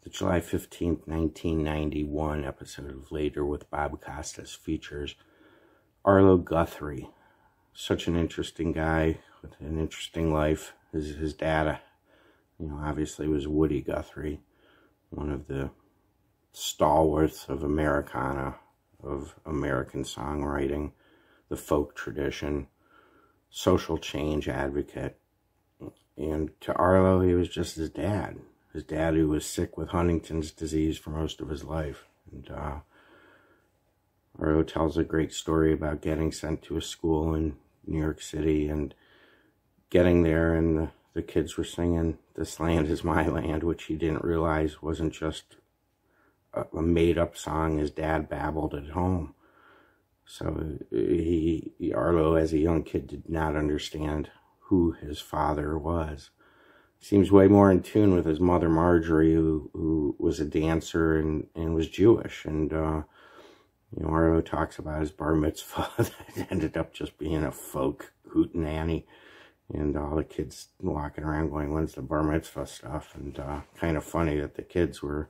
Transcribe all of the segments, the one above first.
The July 15th, 1991 episode of Later with Bob Costas features Arlo Guthrie. Such an interesting guy with an interesting life. His dad, obviously was Woody Guthrie, one of the stalwarts of Americana, of American songwriting, the folk tradition, social change advocate. And to Arlo, he was just his dad. His dad, who was sick with Huntington's disease for most of his life. And Arlo tells a great story about getting sent to a school in New York City and getting there, and the kids were singing "This Land Is My Land," which he didn't realize wasn't just a made-up song his dad babbled at home. So Arlo, as a young kid, did not understand who his father was. Seems way more in tune with his mother Marjorie, who was a dancer and was Jewish. And Arlo talks about his Bar Mitzvah that ended up just being a folk hootenany, and all the kids walking around going, "When's the Bar Mitzvah stuff?" And kind of funny that the kids were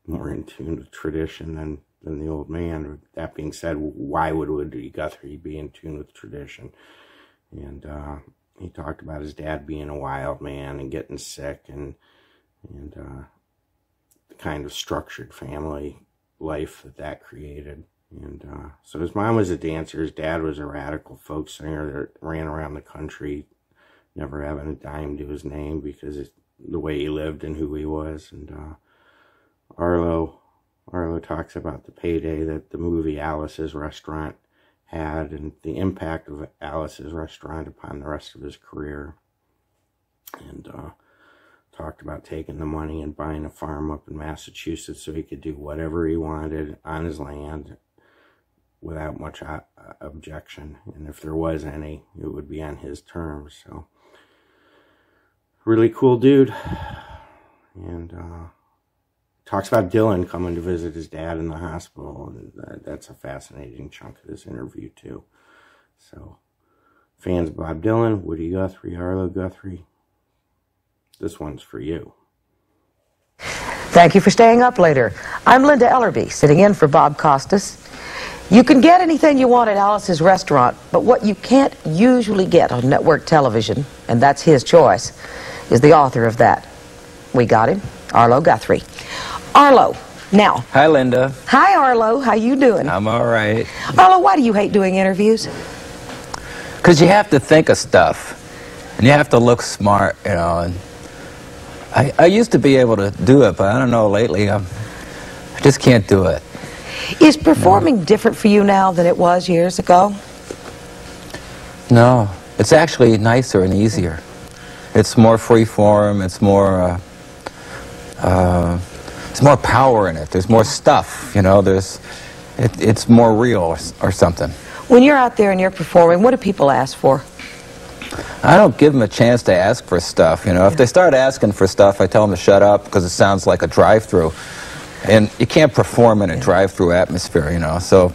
more in tune with tradition than the old man. That being said, why would Woody Guthrie be in tune with tradition? And he talked about his dad being a wild man and getting sick, and the kind of structured family life that created. And so his mom was a dancer. His dad was a radical folk singer that ran around the country, never having a dime to his name because of the way he lived and who he was. And Arlo talks about the payday that the movie Alice's Restaurant had and the impact of Alice's Restaurant upon the rest of his career. And talked about taking the money and buying a farm up in Massachusetts so he could do whatever he wanted on his land without much objection. And if there was any, it would be on his terms. So, really cool dude. And talks about Dylan coming to visit his dad in the hospital, and that's a fascinating chunk of this interview too. So, fans of Bob Dylan, Woody Guthrie, Arlo Guthrie, this one's for you. Thank you for staying up later. I'm Linda Ellerbee, sitting in for Bob Costas. You can get anything you want at Alice's Restaurant, but what you can't usually get on network television, and that's his choice, is the author of that. We got him, Arlo Guthrie. Arlo, now. Hi, Linda. Hi, Arlo. How you doing? I'm all right. Arlo, why do you hate doing interviews? Because you have to think of stuff, and you have to look smart, and I used to be able to do it, but I don't know, lately I just can't do it. Is performing different for you now than it was years ago? No, it's actually nicer and easier. It's more free form, it's more power in it. There's more stuff, it's more real or something. When you're out there and you're performing, what do people ask for? I don't give them a chance to ask for stuff, If they start asking for stuff, I tell them to shut up because it sounds like a drive-through. And you can't perform in a drive-through atmosphere, So,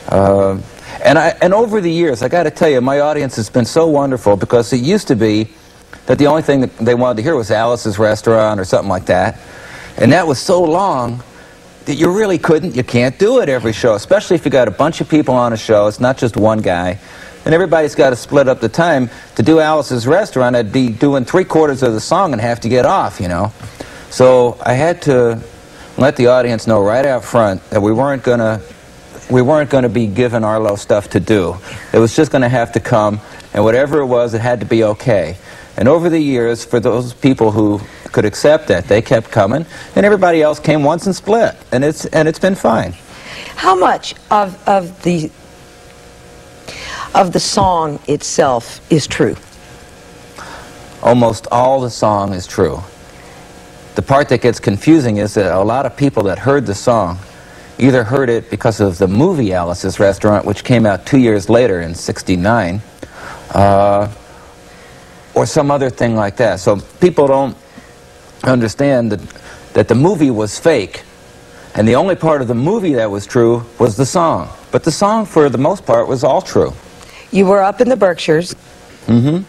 and over the years, I got to tell you, my audience has been so wonderful because it used to be that the only thing that they wanted to hear was Alice's Restaurant or something like that. And that was so long that you really you can't do it every show, especially if you got a bunch of people on a show. It's not just one guy. And everybody's got to split up the time. To do Alice's Restaurant, I'd be doing 3/4 of the song and have to get off, So I had to let the audience know right out front that we weren't gonna be given Arlo stuff to do. It was just gonna have to come, and whatever it was, it had to be okay. And over the years, for those people who could accept that, they kept coming, and everybody else came once and split, and it's been fine. How much of the song itself is true? Almost all the song is true. The part that gets confusing is that a lot of people that heard the song either heard it because of the movie Alice's Restaurant, which came out 2 years later in '69, or some other thing like that. So people don't understand that the movie was fake, and the only part of the movie that was true was the song. But the song, for the most part, was all true. You were up in the Berkshires. Mm-hmm.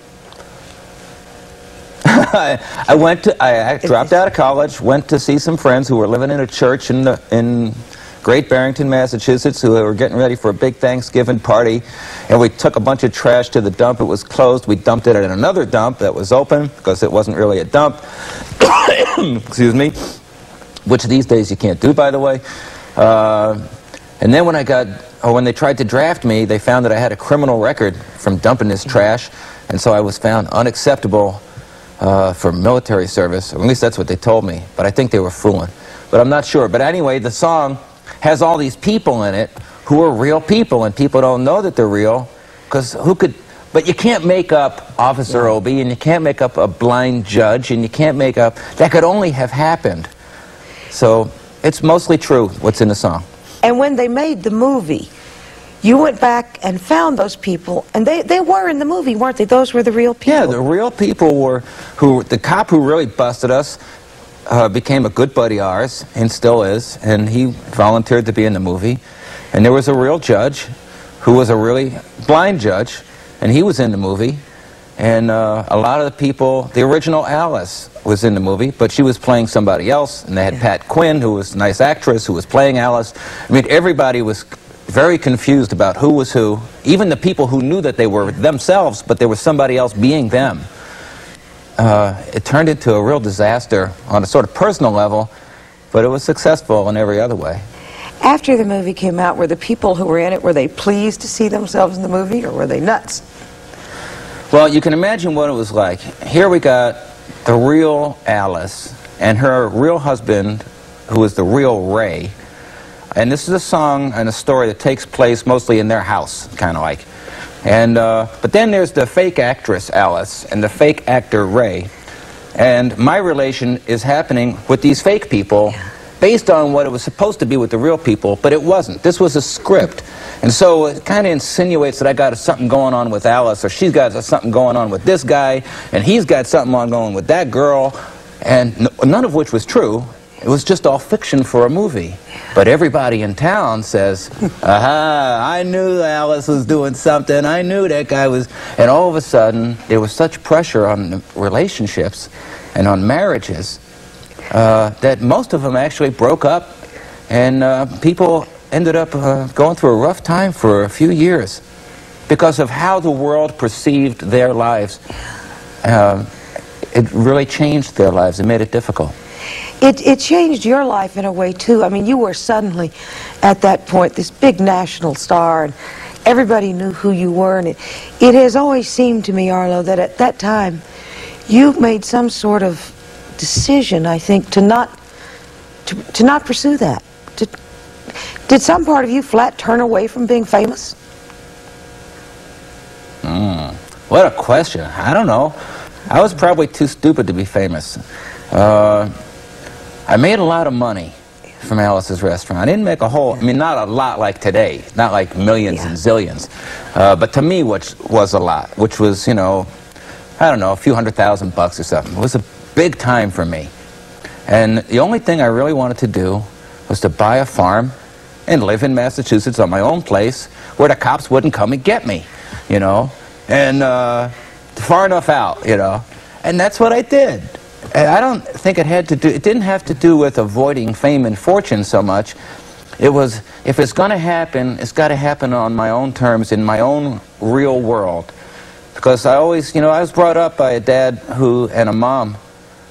I dropped out of college, went to see some friends who were living in a church in Great Barrington, Massachusetts, who were getting ready for a big Thanksgiving party, and we took a bunch of trash to the dump. It was closed. We dumped it at another dump that was open because it wasn't really a dump. Excuse me, which these days you can't do, by the way. And then when they tried to draft me, they found that I had a criminal record from dumping this trash, and so I was found unacceptable for military service. Or at least that's what they told me, but I think they were fooling. But I'm not sure. But anyway, the song has all these people in it who are real people, and people don't know that they're real, because but you can't make up Officer Obie, and you can't make up a blind judge, and you can't make up, that could only have happened. So it's mostly true what's in the song. And when they made the movie, you went back and found those people, and they were in the movie, weren't they? Those were the real people. Yeah, the real people were, the cop who really busted us became a good buddy of ours, and still is, and he volunteered to be in the movie. And there was a real judge who was a really blind judge, and he was in the movie. And a lot of the people, the original Alice was in the movie, but she was playing somebody else, and they had Pat Quinn, who was a nice actress, who was playing Alice. I mean, everybody was very confused about who was who, even the people who knew that they were themselves, but there was somebody else being them. It turned into a real disaster on a sort of personal level, but it was successful in every other way. After the movie came out, were the people who were in it, were they pleased to see themselves in the movie, or were they nuts? Well, you can imagine what it was like. Here we got the real Alice and her real husband, who was the real Ray. And this is a song and a story that takes place mostly in their house, kind of like. And but then there's the fake actress Alice and the fake actor Ray, and my relation is happening with these fake people based on what it was supposed to be with the real people, but it wasn't. This was a script, and so it kind of insinuates that I got something going on with Alice, or she's got something going on with this guy, and he's got something going with that girl, and none of which was true. It was just all fiction for a movie. But everybody in town says, aha, I knew Alice was doing something, I knew that guy was... And all of a sudden, there was such pressure on the relationships and on marriages that most of them actually broke up, and people ended up going through a rough time for a few years because of how the world perceived their lives. It really changed their lives. It made it difficult. It changed your life in a way, too. I mean, you were suddenly, at that point, this big national star, and everybody knew who you were. And it has always seemed to me, Arlo, that at that time, you made some sort of decision, I think, to not pursue that. Did some part of you flat turn away from being famous? What a question. I don't know. I was probably too stupid to be famous. I made a lot of money from Alice's Restaurant. I didn't make a whole, I mean, not a lot like today, not like millions and zillions, but to me, which was a lot, which was, you know, I don't know, a few $100,000 or something. It was a big time for me. And the only thing I really wanted to do was to buy a farm and live in Massachusetts on my own place where the cops wouldn't come and get me, you know, and far enough out, you know. And that's what I did. And I don't think it didn't have to do with avoiding fame and fortune so much. It was, if it's going to happen, it's got to happen on my own terms, in my own real world. Because I always, you know, I was brought up by a dad and a mom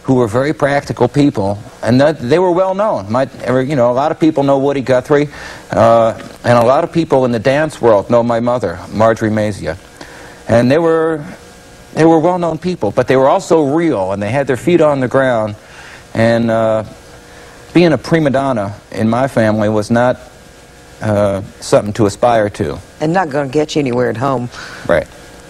who were very practical people, and they were well known. You know, a lot of people know Woody Guthrie, and a lot of people in the dance world know my mother, Marjorie Mazia. And they were well-known people, but they were also real, and they had their feet on the ground. And being a prima donna in my family was not something to aspire to. And not going to get you anywhere at home. Right.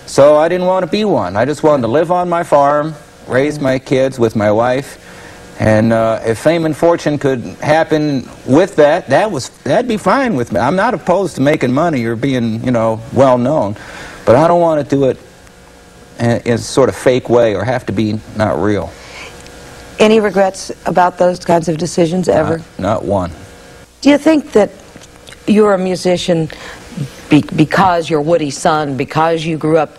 So I didn't want to be one. I just wanted to live on my farm, raise my kids with my wife, and if fame and fortune could happen with that, that'd be fine with me. I'm not opposed to making money or being, you know, well-known, but I don't want to do it in a sort of fake way or have to be not real. Any regrets about those kinds of decisions ever? Not one. Do you think that you're a musician because you're Woody's son, because you grew up,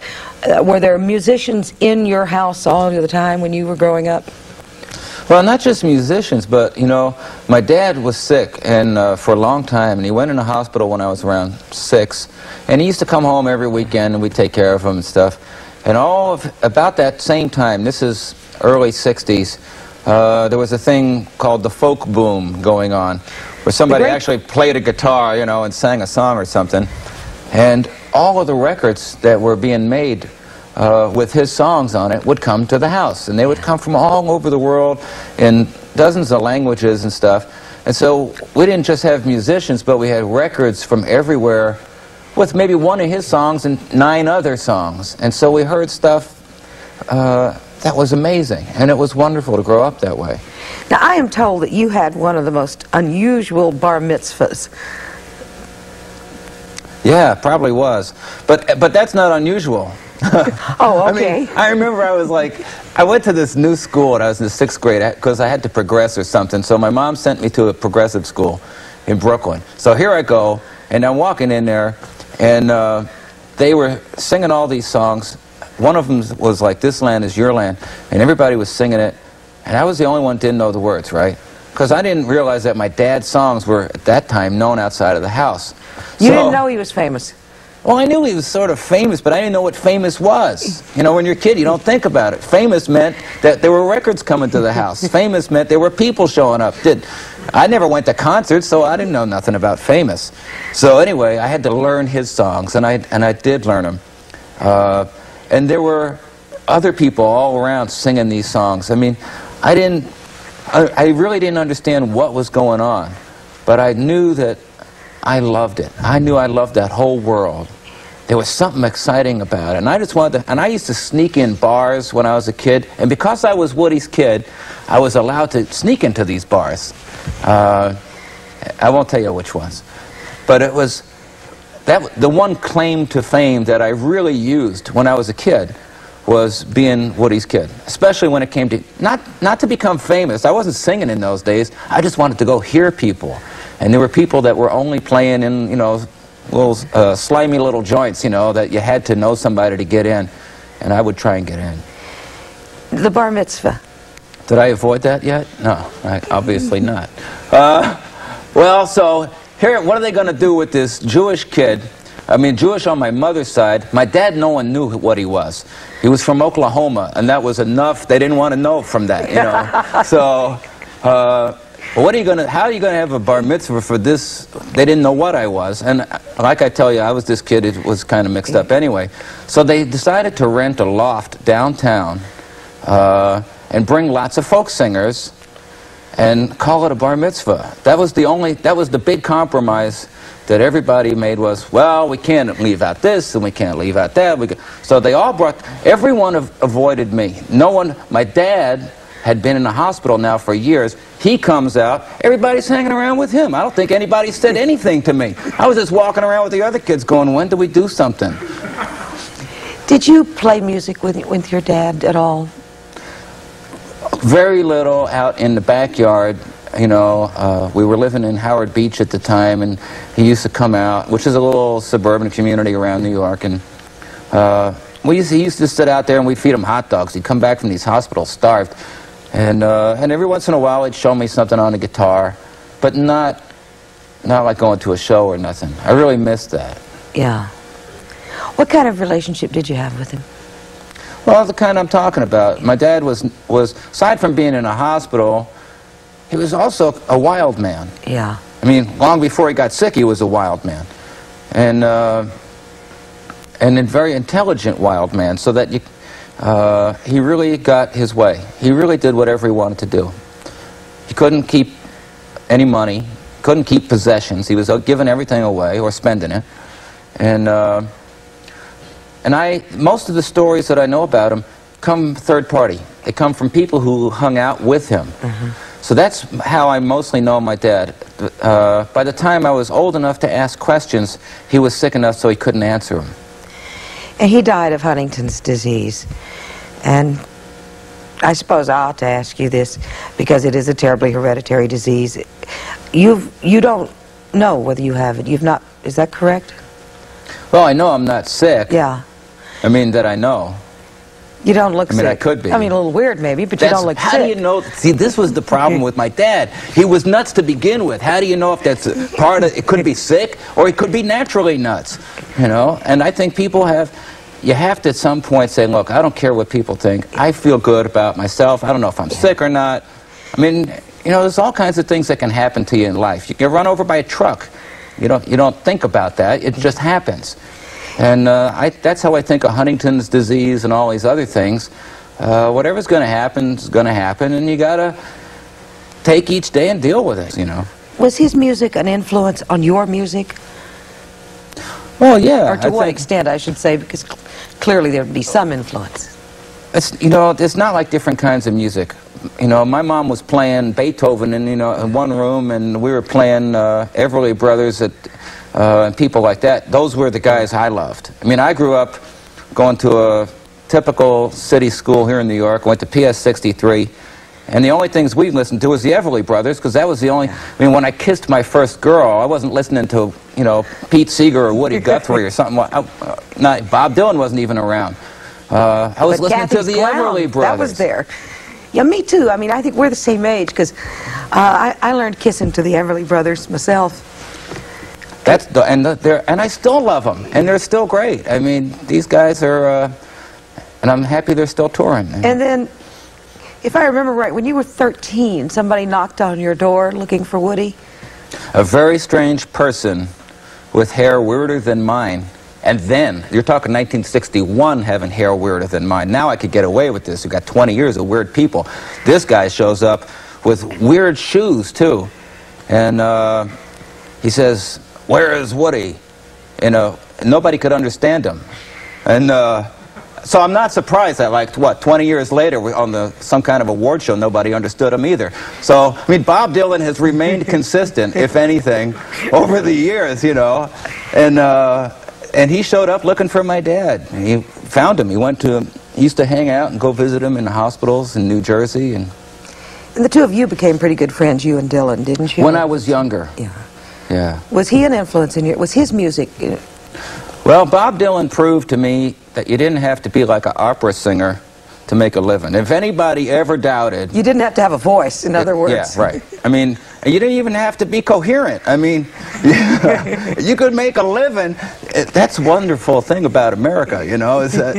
were there musicians in your house all the time when you were growing up? Well, not just musicians, but, you know, my dad was sick and for a long time, and he went in the hospital when I was around 6, and he used to come home every weekend, and we'd take care of him and stuff. And about that same time, this is early 60s, there was a thing called the folk boom going on, where somebody actually played a guitar, you know, and sang a song or something. And all of the records that were being made with his songs on it would come to the house. And they would come from all over the world in dozens of languages and stuff. And so we didn't just have musicians, but we had records from everywhere with maybe one of his songs and 9 other songs. And so we heard stuff that was amazing. And it was wonderful to grow up that way. Now, I am told that you had one of the most unusual bar mitzvahs. Yeah, probably was. But that's not unusual. Oh, okay. I mean, I remember I went to this new school and I was in the 6th grade because I had to progress or something. So my mom sent me to a progressive school in Brooklyn. So here I go, and I'm walking in there, and they were singing all these songs. One of them was like, "This Land Is Your Land," and everybody was singing it, and I was the only one who didn't know the words, right? Because I didn't realize that my dad's songs were, at that time, known outside of the house. You didn't know he was famous? Well, I knew he was sort of famous, but I didn't know what famous was. You know, when you're a kid, you don't think about it. Famous meant that there were records coming to the house. Famous meant there were people showing up. I never went to concerts, so I didn't know nothing about famous. So anyway, I had to learn his songs, and I did learn them. And there were other people all around singing these songs. I mean, I really didn't understand what was going on, but I knew that I loved it. I knew I loved that whole world. There was something exciting about it, and I just wanted to, and I used to sneak in bars when I was a kid, and because I was Woody's kid, I was allowed to sneak into these bars. I won't tell you which ones, but it was the one claim to fame that I really used when I was a kid was being Woody's kid, especially when it came to, not to become famous. I wasn't singing in those days. I just wanted to go hear people. And there were people that were only playing in, you know, little slimy little joints, you know, that you had to know somebody to get in. And I would try and get in. The bar mitzvah. Did I avoid that yet? No, obviously not. Well, so here, what are they going to do with this Jewish kid? I mean, Jewish on my mother's side. My dad, no one knew what he was. He was from Oklahoma, and that was enough. They didn't want to know from that, you know. So, what are you gonna? How are you gonna have a bar mitzvah for this? They didn't know what I was, and like I tell you, I was this kid. It was kind of mixed up anyway. So they decided to rent a loft downtown and bring lots of folk singers and call it a bar mitzvah. That was the big compromise that everybody made was, well, we can't leave out this and we can't leave out that. So they all everyone avoided me. No one, my dad had been in the hospital now for years. He comes out, everybody's hanging around with him. I don't think anybody said anything to me. I was just walking around with the other kids going, when do we do something? Did you play music with your dad at all? Very little out in the backyard. You know, we were living in Howard Beach at the time, and he used to come out, which is a little suburban community around New York, and he used to sit out there and we'd feed him hot dogs. He'd come back from these hospitals starved, and every once in a while he'd show me something on the guitar, but not like going to a show or nothing. I really missed that. Yeah. What kind of relationship did you have with him? Well, the kind I'm talking about. My dad was aside from being in a hospital, he was also a wild man. Yeah. I mean, long before he got sick, he was a wild man, and a very intelligent wild man. So that he really got his way. He really did whatever he wanted to do. He couldn't keep any money, couldn't keep possessions. He was giving everything away or spending it, and most of the stories that I know about him come third party. They come from people who hung out with him. Mm-hmm. So that's how I mostly know my dad. By the time I was old enough to ask questions, he was sick enough so he couldn't answer them. And he died of Huntington's disease. And I suppose I ought to ask you this, because it is a terribly hereditary disease. You don't know whether you have it. You've not, is that correct? Well, I know I'm not sick. Yeah. I mean, that I know. You don't look sick. I mean, I could be. I mean, a little weird maybe, but you don't look sick. How do you know? See, this was the problem with my dad. He was nuts to begin with. How do you know if that's a part of it? Could be sick, or he could be naturally nuts, you know? And I think people you have to at some point say, look, I don't care what people think. I feel good about myself. I don't know if I'm sick or not. I mean, you know, there's all kinds of things that can happen to you in life. You get run over by a truck. You don't think about that. It just happens. And that's how I think of Huntington's disease and all these other things. Whatever's going to happen is going to happen, and you got to take each day and deal with it, you know. Was his music an influence on your music? Well, yeah. Or to what extent, I should say, because clearly there would be some influence. You know, it's not like different kinds of music. You know, my mom was playing Beethoven in one room, and we were playing Everly Brothers and people like that. Those were the guys I loved. I mean, I grew up going to a typical city school here in New York, went to PS 63, and the only things we listened to was the Everly Brothers, because that was the only... I mean, when I kissed my first girl, I wasn't listening to, you know, Pete Seeger or Woody Guthrie or something. Bob Dylan wasn't even around. I was listening to the Everly Brothers. That was there. Yeah, me too. I mean, I think we're the same age, because I learned kissing to the Everly Brothers myself. And I still love them, and they're still great. I mean, these guys are, and I'm happy they're still touring. And then, if I remember right, when you were 13, somebody knocked on your door looking for Woody? A very strange person with hair weirder than mine. And then, you're talking 1961 having hair weirder than mine. Now I could get away with this. You've got 20 years of weird people. This guy shows up with weird shoes, too. And he says, "Where is Woody?" You know, nobody could understand him. And so I'm not surprised that, like, what, 20 years later, on some kind of award show, nobody understood him either. So, I mean, Bob Dylan has remained consistent, if anything, over the years, you know. And he showed up looking for my dad. He found him. He used to hang out and go visit him in the hospitals in New Jersey. And the two of you became pretty good friends, you and Dylan, didn't you? When I was younger. Yeah. Yeah. Was he an influence in was his music? Well, Bob Dylan proved to me that you didn't have to be like an opera singer to make a living. If anybody ever doubted... You didn't have to have a voice, in other words. Yeah, right. I mean, you didn't even have to be coherent. I mean, you could make a living. That's a wonderful thing about America, you know, is that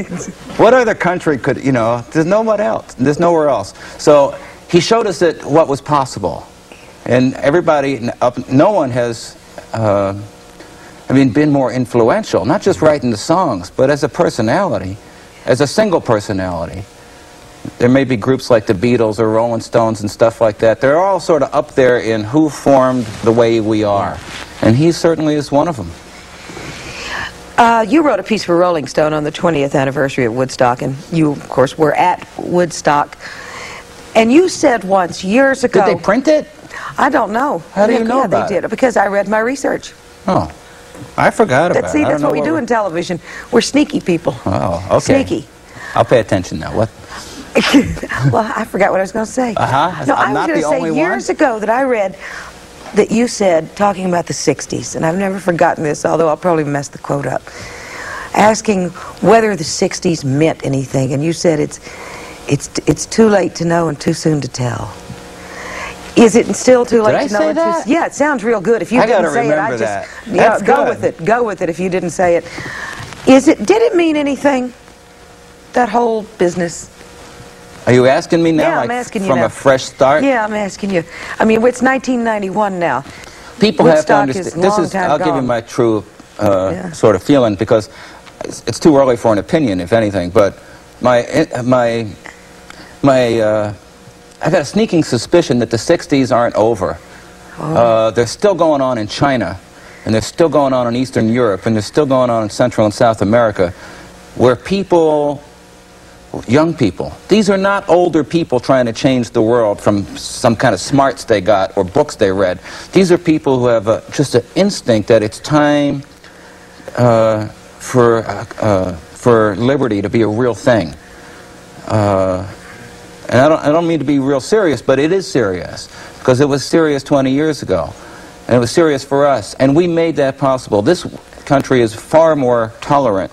what other country could, you know, there's nobody else. There's nowhere else. So he showed us that what was possible. And everybody, no one has, been more influential, not just writing the songs, but as a personality, as a single personality. There may be groups like the Beatles or Rolling Stones and stuff like that. They're all sort of up there in who formed the way we are. And he certainly is one of them. You wrote a piece for Rolling Stone on the 20th anniversary of Woodstock, and you, of course, were at Woodstock. And you said once, years ago... Did they print it? I don't know. How do you know about it? They did, because I read my research. Oh, I forgot about it. See, that's what we do in television. We're sneaky people. Oh, okay. Sneaky. I'll pay attention now. What? Well, I forgot what I was going to say. Uh-huh. No, I was going to say years ago that I read that you said, talking about the 60s, and I've never forgotten this, although I'll probably mess the quote up, asking whether the 60s meant anything, and you said it's too late to know and too soon to tell. Is it still too late to know? Did I say that? Yeah, it sounds real good. If you didn't say it, I just That's go with it. Go with it. If you didn't say it, did it mean anything? That whole business. Are you asking me now? Yeah, like I'm asking you from now. A fresh start? Yeah, I'm asking you. I mean, it's 1991 now. People have to understand. I'll give you my true sort of feeling, because it's too early for an opinion, if anything. But I got a sneaking suspicion that the 60s aren't over. Oh. They're still going on in China, and they're still going on in Eastern Europe, and they're still going on in Central and South America, where people, young people, these are not older people trying to change the world from some kind of smarts they got or books they read. These are people who have just an instinct that it's time for liberty to be a real thing. And I don't mean to be real serious, but it is serious, because it was serious 20 years ago, and it was serious for us, and we made that possible. This country is far more tolerant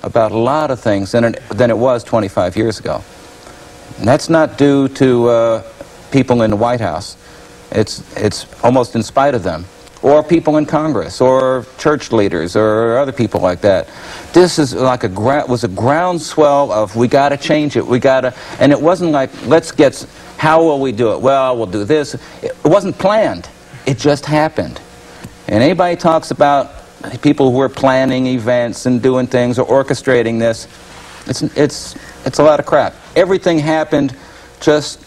about a lot of things than it was 25 years ago. And that's not due to people in the White House. It's almost in spite of them, or people in Congress, or church leaders, or other people like that. This is like was a groundswell of, we got to change it, and it wasn't like, how will we do it? Well, we'll do this. It wasn't planned. It just happened. And anybody talks about people who are planning events and doing things or orchestrating this, it's a lot of crap. Everything happened just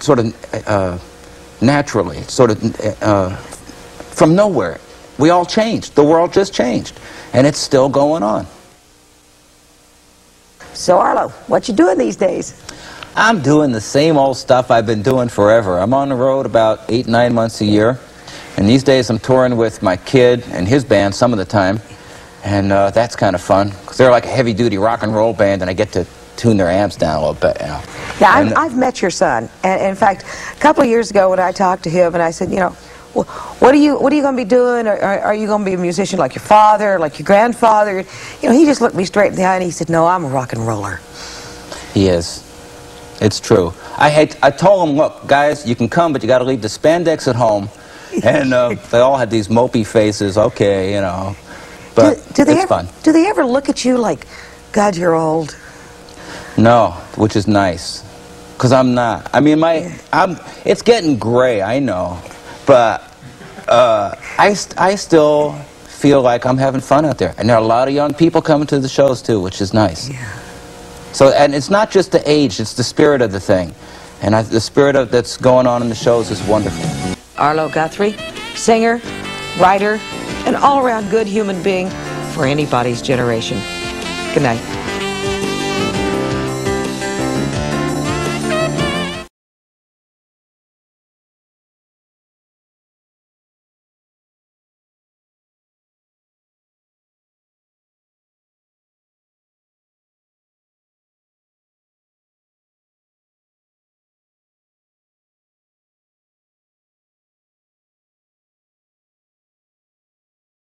sort of naturally, sort of from nowhere. We all changed. The world just changed, and it's still going on. So Arlo, what you doing these days? I'm doing the same old stuff I've been doing forever. I'm on the road about 8-9 months a year, and these days I'm touring with my kid and his band some of the time, and that's kind of fun, because they're like a heavy-duty rock and roll band, and I get to tune their amps down a little bit, you know. Yeah, I've met your son, and in fact, a couple of years ago when I talked to him, and I said, you know, well, what are you going to be doing? Are you going to be a musician like your father, like your grandfather? You know, he just looked me straight in the eye and he said, no, I'm a rock and roller. He is. It's true. I told him, look, guys, you can come, but you got to leave the spandex at home. And they all had these mopey faces. Okay, you know, but it's fun. Do they ever look at you like, God, you're old? No, which is nice, because I'm not. I mean, it's getting gray, I know, but I still feel like I'm having fun out there. And there are a lot of young people coming to the shows too, which is nice. Yeah. So, and it's not just the age, it's the spirit of the thing. And the spirit that's going on in the shows is wonderful. Arlo Guthrie, singer, writer, an all-around good human being for anybody's generation. Good night.